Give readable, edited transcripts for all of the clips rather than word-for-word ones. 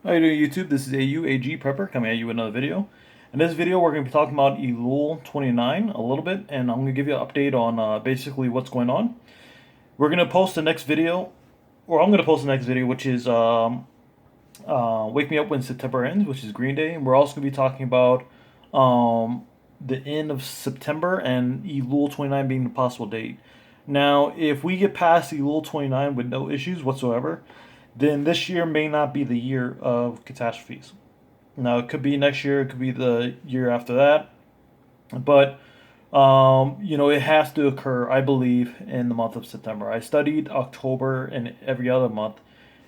How you doing, YouTube? This is Ipg Prepper coming at you with another video. In this video, we're going to be talking about Elul 29 a little bit, and I'm going to give you an update on basically what's going on. We're going to post the next video, or I'm going to post the next video, which is Wake Me Up When September Ends, which is Green Day. And we're also going to be talking about the end of September and Elul 29 being the possible date. Now, if we get past Elul 29 with no issues whatsoever, then this year may not be the year of catastrophes. Now, it could be next year, it could be the year after that, but it has to occur, I believe, in the month of September. I studied October and every other month,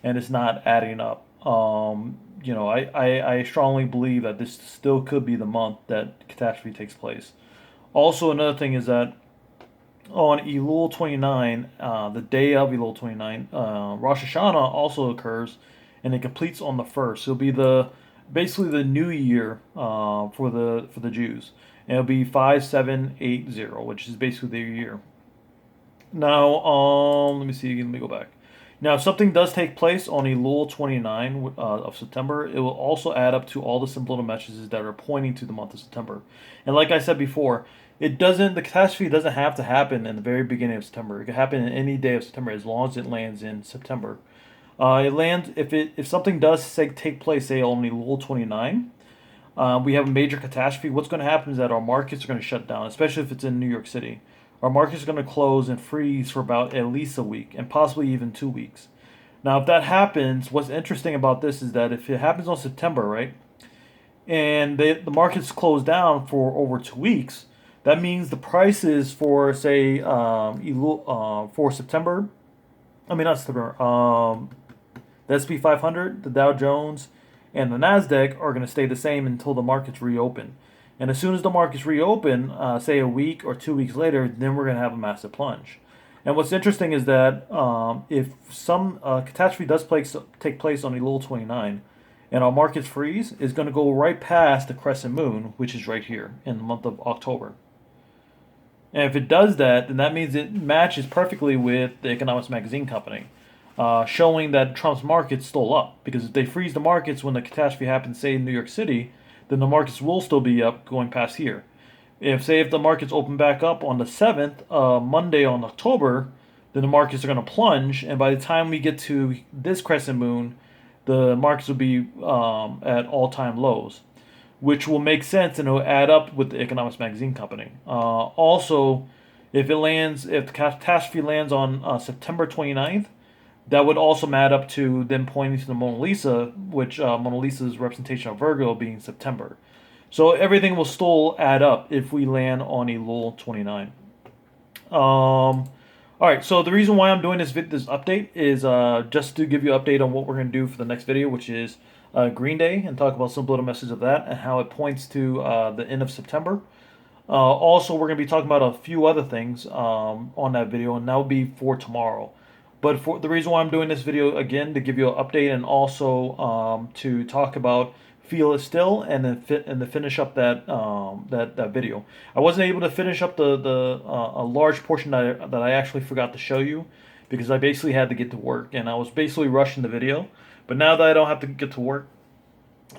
and it's not adding up. I strongly believe that this still could be the month that catastrophe takes place. Also, another thing is that on Elul 29, the day of Elul 29, Rosh Hashanah also occurs, and it completes on the first. It'll be basically the new year for the Jews, and it'll be 5780, which is basically their year. Now, let me see. Let me go back. Now, if something does take place on Elul 29 of September, it will also add up to all the symbolic messages that are pointing to the month of September. And like I said before, the catastrophe doesn't have to happen in the very beginning of September. It can happen in any day of September as long as it lands in September. It lands if something does take place, say on Elul 29. We have a major catastrophe. What's going to happen is that our markets are going to shut down, especially if it's in New York City. Our markets are going to close and freeze for about at least a week and possibly even 2 weeks. Now, if that happens, what's interesting about this is that if it happens on September, right, and the markets close down for over 2 weeks, that means the prices for, say, for September, not September, the S&P 500, the Dow Jones, and the NASDAQ are going to stay the same until the markets reopen. And as soon as the markets reopen, say a week or 2 weeks later, then we're going to have a massive plunge. And what's interesting is that if some catastrophe does take place on Elul 29, and our markets freeze, is going to go right past the crescent moon, which is right here in the month of October. And if it does that, then that means it matches perfectly with the Economics Magazine company, showing that Trump's market's still up. Because if they freeze the markets when the catastrophe happens, say in New York City, then the markets will still be up going past here. If the markets open back up on the 7th, Monday on October, then the markets are going to plunge, and by the time we get to this crescent moon, the markets will be at all-time lows, which will make sense and it will add up with the Economics Magazine company. Also, if the catastrophe lands on September 29th, that would also add up to them pointing to the Mona Lisa, which Mona Lisa's representation of Virgo being September. So everything will still add up if we land on Elul 29. All right, so the reason why I'm doing this update is just to give you an update on what we're going to do for the next video, which is Green Day, and talk about some little message of that and how it points to the end of September. Also, we're going to be talking about a few other things on that video, and that will be for tomorrow. But for the reason why I'm doing this video again, to give you an update and also to talk about Feel It Still and then to finish up that video. I wasn't able to finish up a large portion that I actually forgot to show you because I basically had to get to work and I was basically rushing the video. But now that I don't have to get to work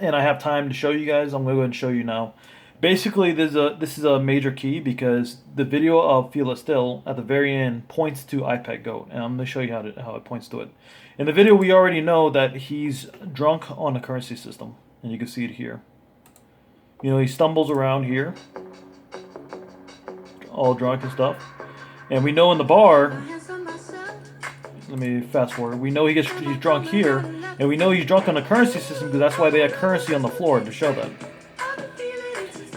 and I have time to show you guys, I'm going to go ahead and show you now. Basically, this is a major key because the video of Feel It Still at the very end points to Ipg2, and I'm going to show you how it points to it. In the video, we already know that he's drunk on the currency system, and you can see it here. He stumbles around here, all drunk and stuff. And we know in the bar, let me fast forward, we know he's drunk here, and we know he's drunk on the currency system because that's why they have currency on the floor to show that.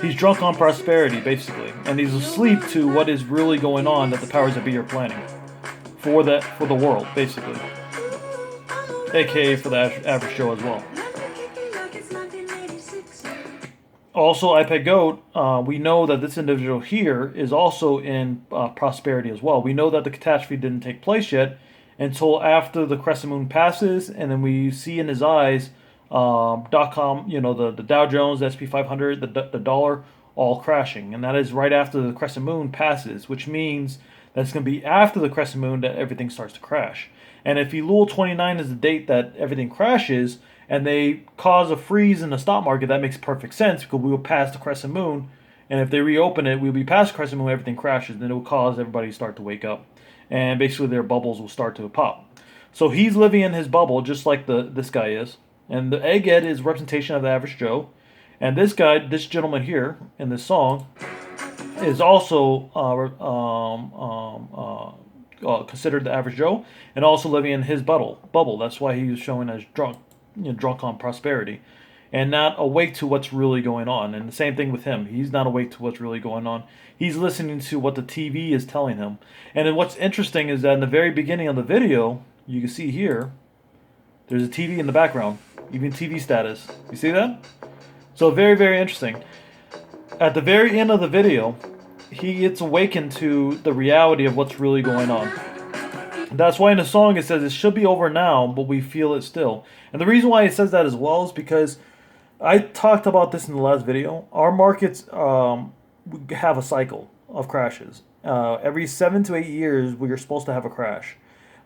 He's drunk on prosperity, basically, and he's asleep to what is really going on that the powers that be are planning for the world, basically, aka for the average Joe as well. Also, Ipg2, we know that this individual here is also in prosperity as well. We know that the catastrophe didn't take place yet until after the crescent moon passes, and then we see in his eyes .com, the Dow Jones, the S&P 500, the dollar, all crashing. And that is right after the crescent moon passes, which means that it's going to be after the crescent moon that everything starts to crash. And if Elul 29 is the date that everything crashes, and they cause a freeze in the stock market, that makes perfect sense because we will pass the crescent moon, and if they reopen it, we'll be past the crescent moon, everything crashes, then it will cause everybody to start to wake up, and basically their bubbles will start to pop. So he's living in his bubble just like this guy is, and the egghead is representation of the average Joe, and this guy, this gentleman here in this song, is also considered the average Joe, and also living in his bubble. That's why he was showing as drunk, drunk on prosperity, and not awake to what's really going on. And the same thing with him. He's not awake to what's really going on. He's listening to what the TV is telling him. And then what's interesting is that in the very beginning of the video, you can see here, there's a TV in the background, even TV status. You see that? So very, very interesting. At the very end of the video, he gets awakened to the reality of what's really going on. That's why in the song it says it should be over now, but we feel it still. And the reason why it says that as well is because I talked about this in the last video. Our markets have a cycle of crashes. Every 7 to 8 years, we are supposed to have a crash.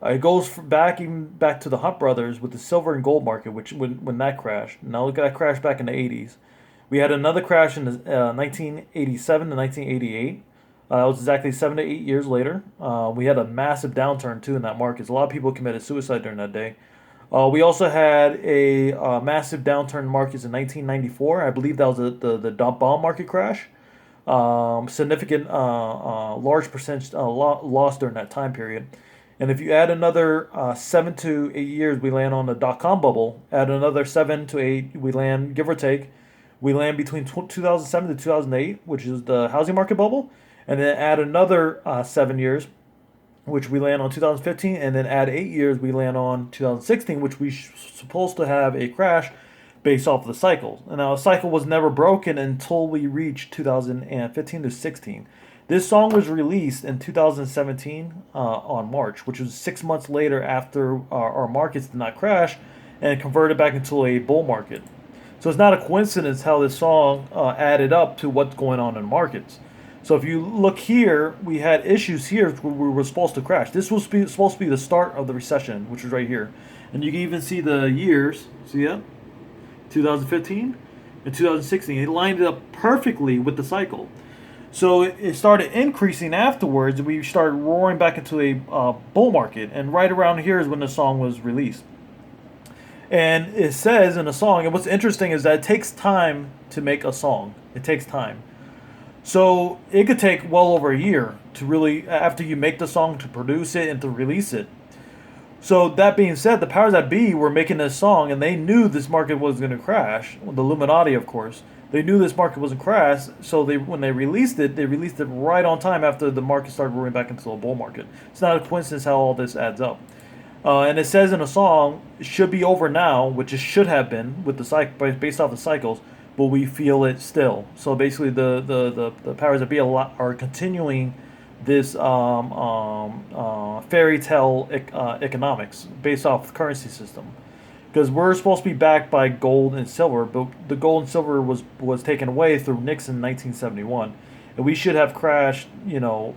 It goes back to the Hunt brothers with the silver and gold market, which when that crashed. Now look at that crash back in the 80s. We had another crash in 1987 to 1988. That was exactly 7 to 8 years later. We had a massive downturn too in that market. A lot of people committed suicide during that day. We also had a massive downturn in markets in 1994. I believe that was the bond market crash. Significant, large percentage loss during that time period. And if you add another 7 to 8 years, we land on the dot-com bubble. Add another 7 to 8, we land, give or take, we land between 2007 to 2008, which is the housing market bubble. And then add another 7 years, which we land on 2015. And then add 8 years, we land on 2016, which we supposed to have a crash based off of the cycle. And now the cycle was never broken until we reached 2015 to 16. This song was released in 2017 on March, which was 6 months later after our markets did not crash and converted back into a bull market. So it's not a coincidence how this song added up to what's going on in markets. So if you look here, we had issues here where we were supposed to crash. This was supposed to be the start of the recession, which was right here. And you can even see the years. See that? 2015 and 2016. It lined it up perfectly with the cycle. So it started increasing afterwards. We started roaring back into a bull market. And right around here is when the song was released. And it says in the song, and what's interesting is that it takes time to make a song. It takes time. So it could take well over a year to really, after you make the song, to produce it and to release it. So that being said, the powers that be were making this song, and they knew this market was going to crash. The Illuminati, of course. They knew this market was going to crash, so when they released it right on time after the market started roaring back into a bull market. It's not a coincidence how all this adds up. And it says in a song, it should be over now, which it should have been with the based off the cycles, but we feel it still. So basically, the powers that be are continuing this fairy tale economics based off the currency system, because we're supposed to be backed by gold and silver, but the gold and silver was taken away through Nixon in 1971, and we should have crashed, a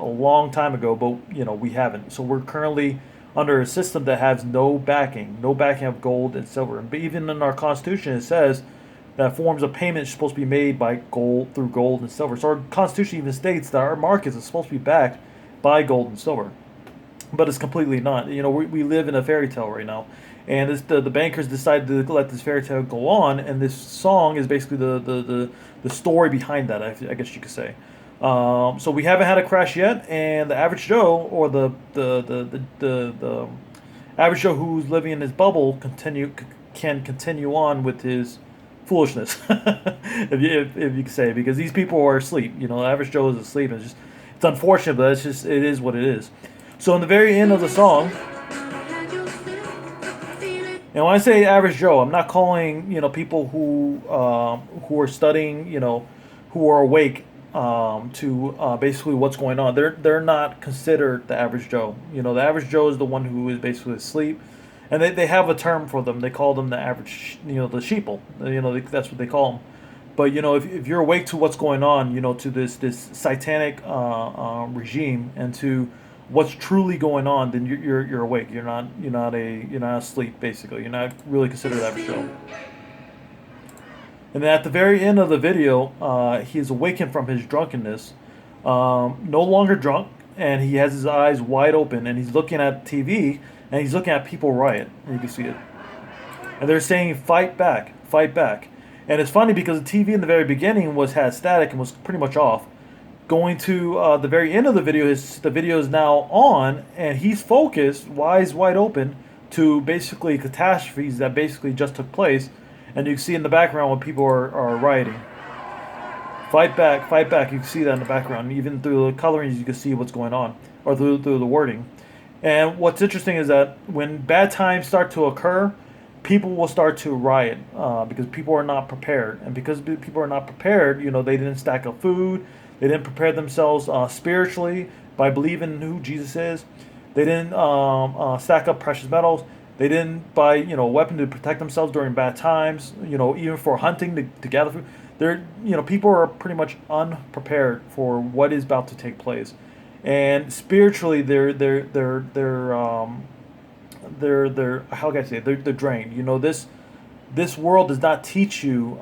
long time ago, but we haven't. So we're currently under a system that has no backing of gold and silver. But even in our Constitution, it says that forms of payment are supposed to be made by through gold and silver. So our Constitution even states that our markets are supposed to be backed by gold and silver, but it's completely not. We live in a fairy tale right now, and the bankers decided to let this fairy tale go on, and this song is basically the story behind that. I guess you could say. So we haven't had a crash yet, and the average Joe, or the average Joe who's living in his bubble, can continue on with his foolishness, if you could say, because these people are asleep. The average Joe is asleep. It's unfortunate, but it is what it is. So in the very end of the song, and when I say average Joe, I'm not calling people who are studying, who are awake to basically what's going on. They're not considered the average Joe. The average Joe is the one who is basically asleep, and they have a term for them. They call them the average, the sheeple. That's what they call them. But if you're awake to what's going on, to this satanic regime, and to what's truly going on, then you're awake. You're not asleep. Basically, you're not really considered that for show. And then at the very end of the video, he is awakened from his drunkenness, no longer drunk, and he has his eyes wide open, and he's looking at TV, and he's looking at people riot, and you can see it. And they're saying, "Fight back, fight back." And it's funny because the TV in the very beginning had static and was pretty much off. Going to the very end of the video, the video is now on, and he's focused, eyes wide open, to basically catastrophes that basically just took place. And you can see in the background when people are rioting. Fight back, fight back. You can see that in the background. Even through the colorings, you can see what's going on, or through the wording. And what's interesting is that when bad times start to occur, people will start to riot because people are not prepared. And because people are not prepared, they didn't stack up food. They didn't prepare themselves spiritually by believing in who Jesus is. They didn't stack up precious metals. They didn't buy, a weapon to protect themselves during bad times. Even for hunting to gather food. People are pretty much unprepared for what is about to take place, and spiritually, they're how can I say it? They're drained. This world does not teach you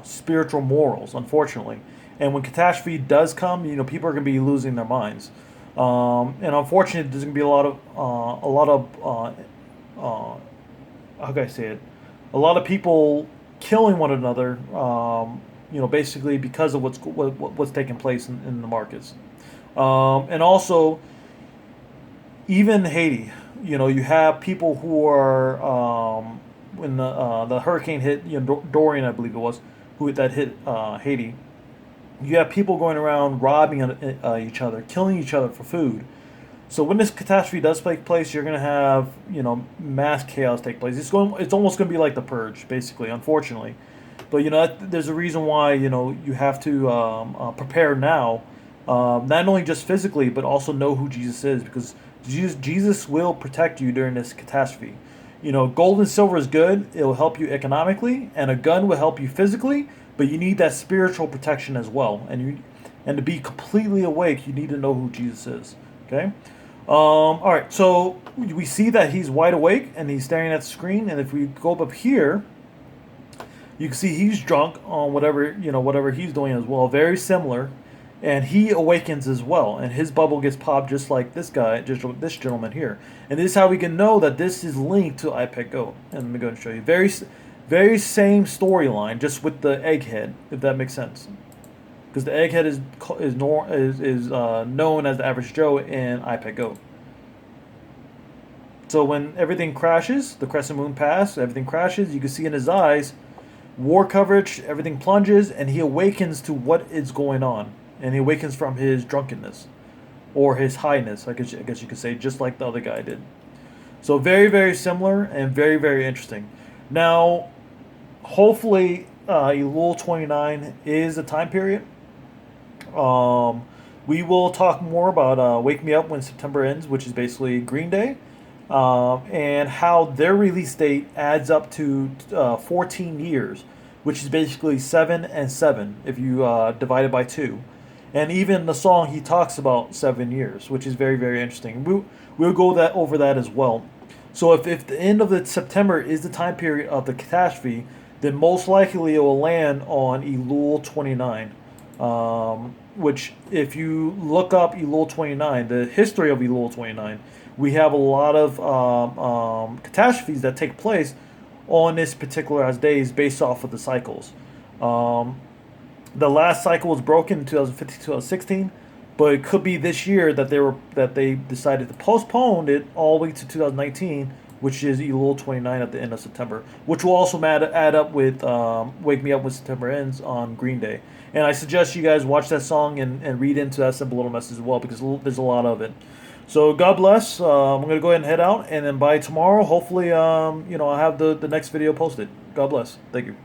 spiritual morals, unfortunately. And when catastrophe does come, people are going to be losing their minds. And unfortunately, there's going to be a lot of how can I say it? A lot of people killing one another. Basically because of what's taking place in the markets, and also even Haiti. You have people who are when the hurricane hit, Dorian, I believe it was, that hit Haiti. You have people going around robbing each other, killing each other for food. So when this catastrophe does take place, you're going to have mass chaos take place. It's almost going to be like the Purge, basically, unfortunately. But there's a reason why you have to prepare now, not only just physically but also know who Jesus is, because Jesus will protect you during this catastrophe. Gold and silver is good; it will help you economically, and a gun will help you physically. But you need that spiritual protection as well, and to be completely awake, you need to know who Jesus is. Okay. All right. So we see that he's wide awake and he's staring at the screen, and if we go up here, you can see he's drunk on whatever he's doing as well. Very similar, and he awakens as well, and his bubble gets popped just like this this gentleman here. And this is how we can know that this is linked to Ipg2. And let me go and show you. Very same storyline, just with the egghead, if that makes sense. Because the egghead is known as the average Joe in Ipg2. So when everything crashes, the crescent moon pass, everything crashes. You can see in his eyes, war coverage, everything plunges, and he awakens to what is going on, and he awakens from his drunkenness, or his highness. I guess you could say, just like the other guy did. So very, very similar and very, very interesting. Now, hopefully, Elul 29 is a time period. We will talk more about Wake Me Up When September Ends, which is basically Green Day, and how their release date adds up to 14 years, which is basically 7 and 7 if you divide it by 2. And even the song, he talks about 7 years, which is very, very interesting. We'll go over that as well. So if the end of the September is the time period of the catastrophe, then most likely it will land on Elul 29. Which, if you look up Elul 29, the history of Elul 29, we have a lot of catastrophes that take place on this particular days based off of the cycles. The last cycle was broken in 2015, 2016, but it could be this year that they decided to postpone it all the way to 2019, which is Elul 29 at the end of September, which will also add up with Wake Me Up When September Ends on Green Day. And I suggest you guys watch that song and read into that simple little message as well, because there's a lot of it. So God bless. I'm going to go ahead and head out, and then by tomorrow, hopefully, I'll have the next video posted. God bless. Thank you.